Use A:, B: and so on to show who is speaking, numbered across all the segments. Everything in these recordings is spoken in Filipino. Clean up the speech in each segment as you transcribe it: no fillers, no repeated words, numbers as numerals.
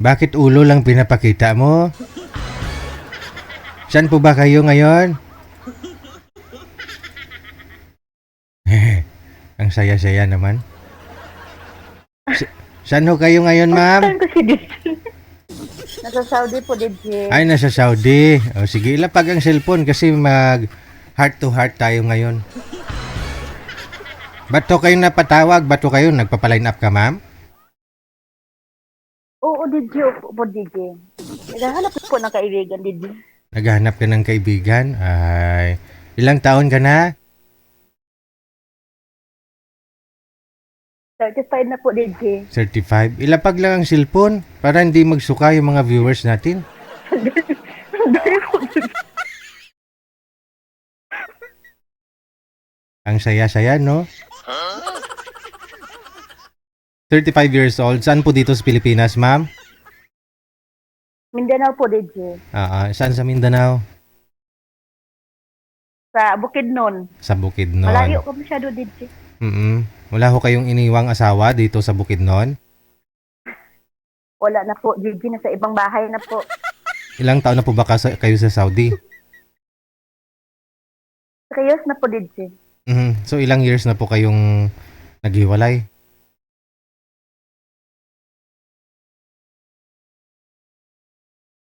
A: Bakit ulo lang pinapakita mo? Saan po ba kayo ngayon? Ang saya-saya naman. Saan ho kayo ngayon, ma'am?
B: Saan ko si DJ? Nasa Saudi po, DJ.
A: Ay, nasa Saudi. O, sige, ilapag ang cellphone kasi mag heart to heart tayo ngayon. Ba't to kayo napatawag? Ba't to kayo nagpapaline up ka, ma'am?
B: Oo, DJ. Opo po, DJ. Naghahanap po ng kaibigan, DJ.
A: Naghahanap ka ng kaibigan? Ay, ilang taon ka na?
B: 35 na po, DJ.
A: 35. Ilapag lang ang cellphone para hindi magsuka yung mga viewers natin.
B: Dali po, DJ.
A: Ang saya-saya, no? 35 years old. Saan po dito sa Pilipinas, ma'am?
B: Mindanao po, DJ.
A: Saan sa Mindanao?
B: Sa Bukidnon.
A: Sa Bukidnon.
B: Malayo ko masyado, DJ.
A: Wala ho kayong iniwang asawa dito sa Bukidnon?
B: Wala na po, DJ. Nasa ibang bahay na po.
A: Ilang taon na po ba kayo sa Saudi?
B: Kayos na po, DJ.
A: So ilang years na po kayong naghiwalay?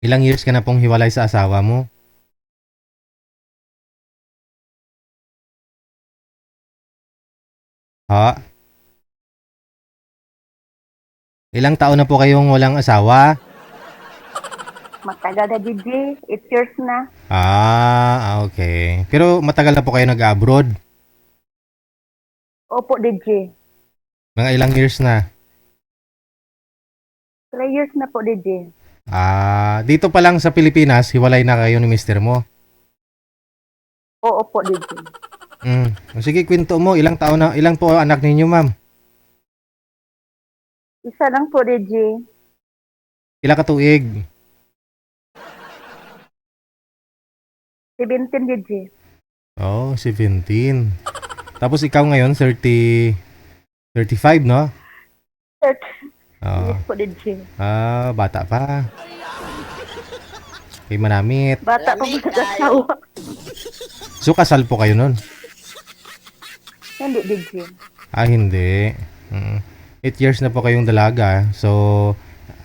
A: Ilang years ka na pong hiwalay sa asawa mo? Ha? Ilang taon na po kayong walang asawa?
B: Matagal na, DJ. 8 years na.
A: Okay. Pero matagal na po kayo nag-abroad?
B: Opo, DJ.
A: Mga ilang years na?
B: 3 years na po, DJ.
A: Dito pa lang sa Pilipinas, hiwalay na kayo ni mister mo?
B: Oo po, DJ.
A: Sige, kwento mo. Ilang po anak ninyo, ma'am?
B: Isa lang po, DJ.
A: Ilang katuig?
B: 17, DJ.
A: Oh, 17. Tapos ikaw ngayon, 35, no?
B: Yes po, DJ.
A: Bata pa. Kay manamit.
B: Bata pa po nag-asawa.
A: So, kasal po kayo nun?
B: Hindi, DJ.
A: Hindi. 8 years na po kayong dalaga. So,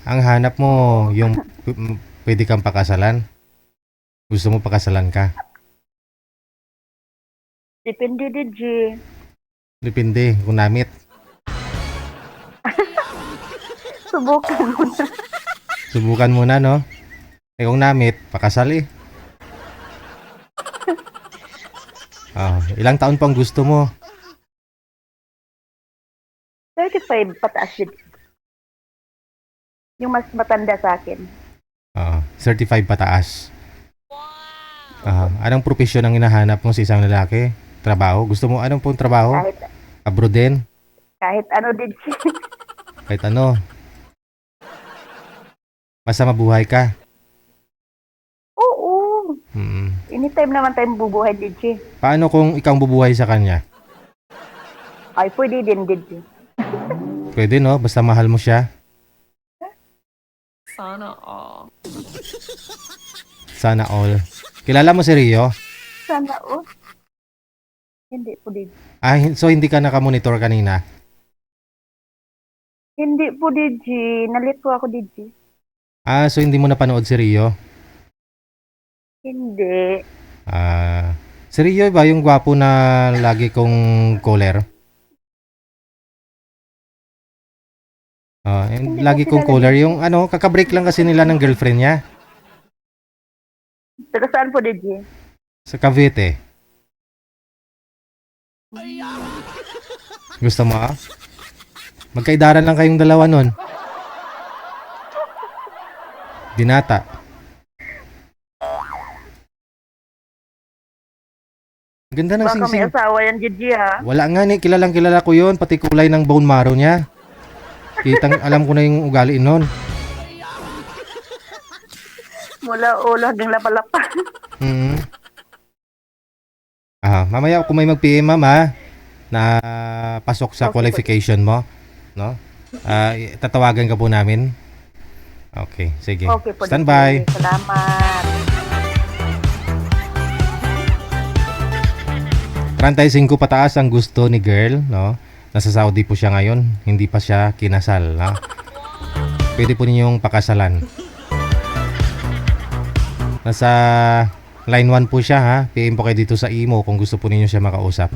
A: ang hanap mo, yung pwede kang pakasalan. Gusto mo pakasalan ka?
B: Depende, DJ.
A: Depende kung namit.
B: Subukan mo na.
A: Subukan muna, no? Kung namit, pakasal eh. Ilang taon pang gusto mo?
B: 35 pataas, DJ. Yung mas matanda sa akin.
A: 35 pataas. Anong profesyon ang hinahanap mo sa isang lalaki? Trabaho? Gusto mo anong pong trabaho? Abroad din?
B: Kahit ano, DJ.
A: Kahit ano? Basta mabuhay ka?
B: Oo. Anytime naman tayong bubuhay, DJ.
A: Paano kung ikaw bubuhay sa kanya?
B: Ay, pwede din, DJ.
A: Pwede, no? Basta mahal mo siya?
C: Sana all.
A: Sana all. Kilala mo si Rio?
B: Sana, oh. Hindi po, DJ.
A: So hindi ka nakamonitor kanina?
B: Hindi po, DJ. Nalit po ako, DJ.
A: So hindi mo napanood si Rio?
B: Hindi.
A: Si Rio ba yung gwapo na lagi kong caller? Lagi kong caller. Yung kakabreak lang kasi nila ng girlfriend niya.
B: Taga saan po, DJ?
A: Sa Cavite. Gusto mo magkaidaran lang kayong dalawa nun. Dinata. Ganda ng
B: Baka may
A: singsing.
B: asawa yan, DJ, ha?
A: Wala nga ni, kilalang kilala ko yun. Pati kulay ng bone marrow niya. Alam ko na yung ugali nun.
B: Mula ulo hanggang lapalapa.
A: Mamaya kung may mag-PM, ma'am, na pasok sa
B: Okay,
A: qualification mo, no? Tatawagan ka po namin. Okay, sige.
B: Okay po,
A: Standby.
B: DJ. Salamat.
A: 35 pataas ang gusto ni girl, no? Nasa Saudi po siya ngayon, hindi pa siya kinasal, no? Pwede po ninyong pakasalan. Nasa line 1 po siya, ha? PM po kayo dito sa imo kung gusto po ninyo siya makausap.